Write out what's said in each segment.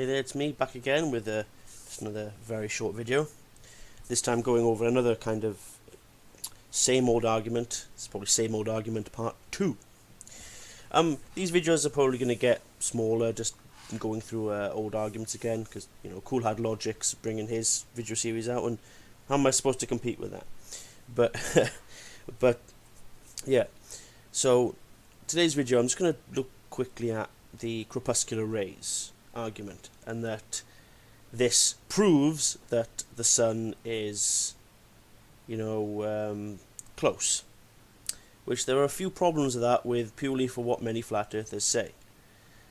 Hey there, it's me back again with just another very short video. This time going over another kind of same old argument. It's probably same old argument part 2. These videos are probably going to get smaller, just going through old arguments again, because Cool had Logic's bringing his video series out, and how am I supposed to compete with that? But yeah. So today's video, I'm just going to look quickly at the Crepuscular Rays argument, and that this proves that the sun is close, which there are a few problems with that, with purely for what many flat earthers say.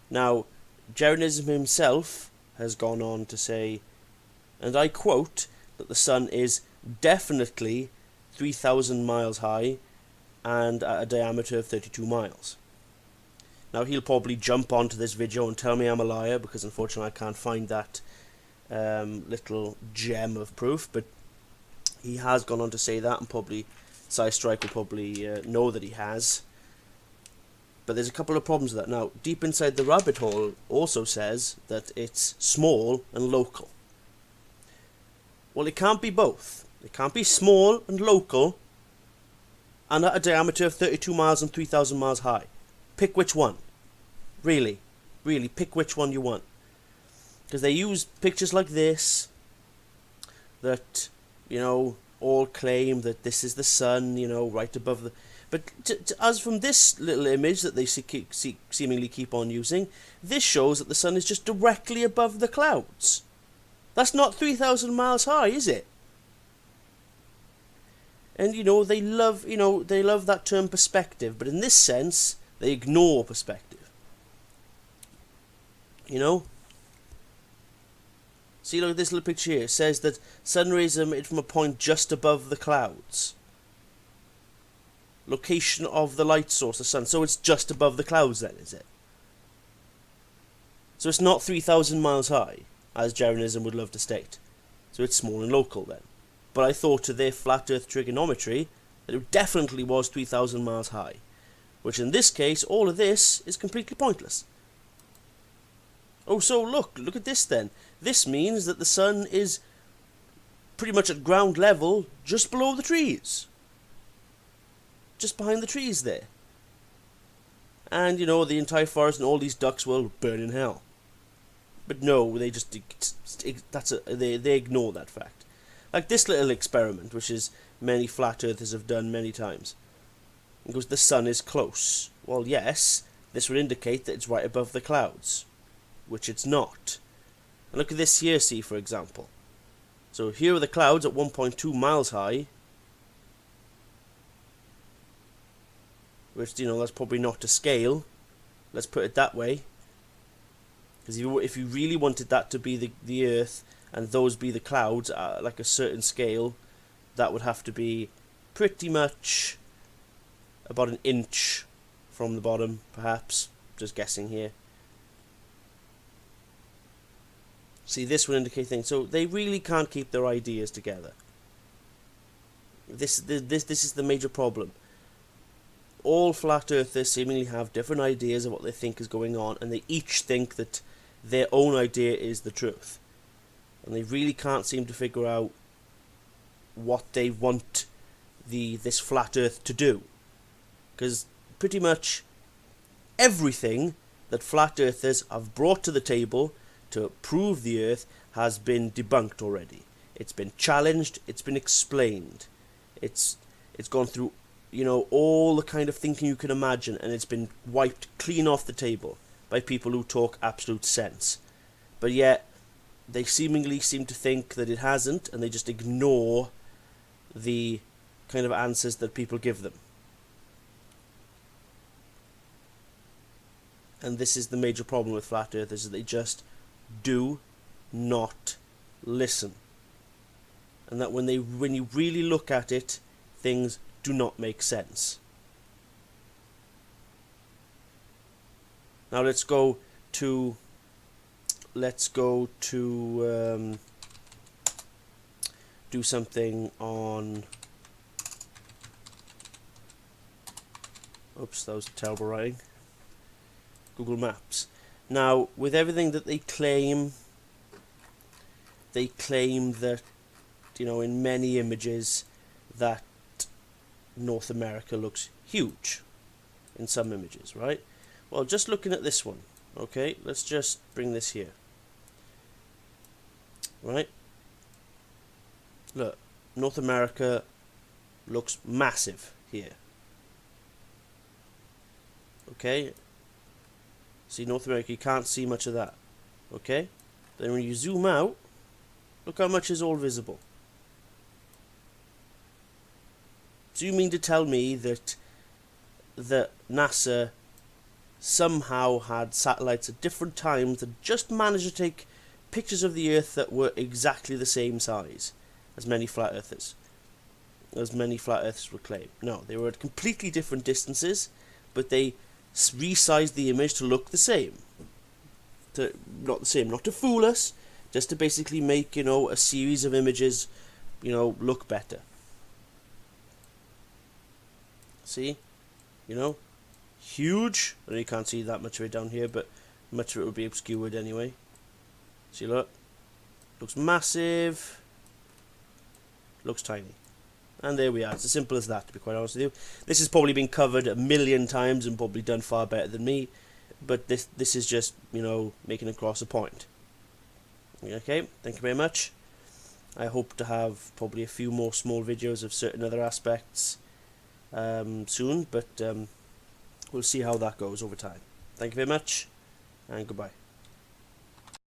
Now, Jeranism himself has gone on to say, and I quote, that the sun is definitely 3,000 miles high and at a diameter of 32 miles. Now, he'll probably jump onto this video and tell me I'm a liar, because unfortunately I can't find that little gem of proof, but he has gone on to say that, and probably Strike will probably know that he has. But there's a couple of problems with that. Now, Deep Inside the Rabbit Hole also says that it's small and local. Well, it can't be both. It can't be small and local and at a diameter of 32 miles and 3,000 miles high. Pick which one. Really, pick which one you want. Because they use pictures like this that, all claim that this is the sun, right above the... But as from this little image that they seemingly keep on using, this shows that the sun is just directly above the clouds. That's not 3,000 miles high, is it? And, they love that term perspective, but in this sense, they ignore perspective. See, look at this little picture here. It says that sun rays emit from a point just above the clouds. Location of the light source, the sun. So it's just above the clouds then, is it? So it's not 3,000 miles high, as Jeranism would love to state. So it's small and local then. But I thought to their flat earth trigonometry that it definitely was 3,000 miles high. Which in this case, all of this is completely pointless. Oh, so look at this then. This means that the sun is pretty much at ground level, just below the trees. Just behind the trees there. And, the entire forest and all these ducks will burn in hell. But no, they just, they ignore that fact. Like this little experiment, which is many flat earthers have done many times. It goes, the sun is close. Well, yes, this would indicate that it's right above the clouds, which it's not. And look at this here, see, for example. So here are the clouds at 1.2 miles high, which, that's probably not to scale. Let's put it that way. Because if you really wanted that to be the Earth, and those be the clouds at like a certain scale, that would have to be pretty much about an inch from the bottom, perhaps. Just guessing here. See, this would indicate things. So they really can't keep their ideas together. This is the major problem. All flat earthers seemingly have different ideas of what they think is going on, and they each think that their own idea is the truth. And they really can't seem to figure out what they want this flat earth to do. Because pretty much everything that flat earthers have brought to the table to prove the earth has been debunked already. It's been challenged, it's been explained. It's gone through, all the kind of thinking you can imagine, and it's been wiped clean off the table by people who talk absolute sense. But yet, they seemingly seem to think that it hasn't, and they just ignore the kind of answers that people give them. And this is the major problem with flat earthers, is they just do not listen. And that when you really look at it, things do not make sense. Now let's go to do something on... Oops, that was terrible writing. Google Maps. Now, with everything that they claim they claim that, you know, in many images that North America looks huge in some images, right? Well, just looking at this one, okay, let's just bring this here, right? Look, North America looks massive here, okay? See, North America, you can't see much of that, okay? Then when you zoom out, look how much is all visible. So you mean to tell me that NASA somehow had satellites at different times that just managed to take pictures of the Earth that were exactly the same size as many flat earthers would claim? No, they were at completely different distances, but they resized the image to look the same. Not to fool us, just to basically make, you know, a series of images, you know, look better. See? You know? Huge. I know you can't see that much of it down here, but much of it will be obscured anyway. See, look. Looks massive. Looks tiny. And there we are. It's as simple as that, to be quite honest with you. This has probably been covered a million times and probably done far better than me. But this is just, you know, making across a point. Okay, thank you very much. I hope to have probably a few more small videos of certain other aspects soon, but we'll see how that goes over time. Thank you very much, and goodbye.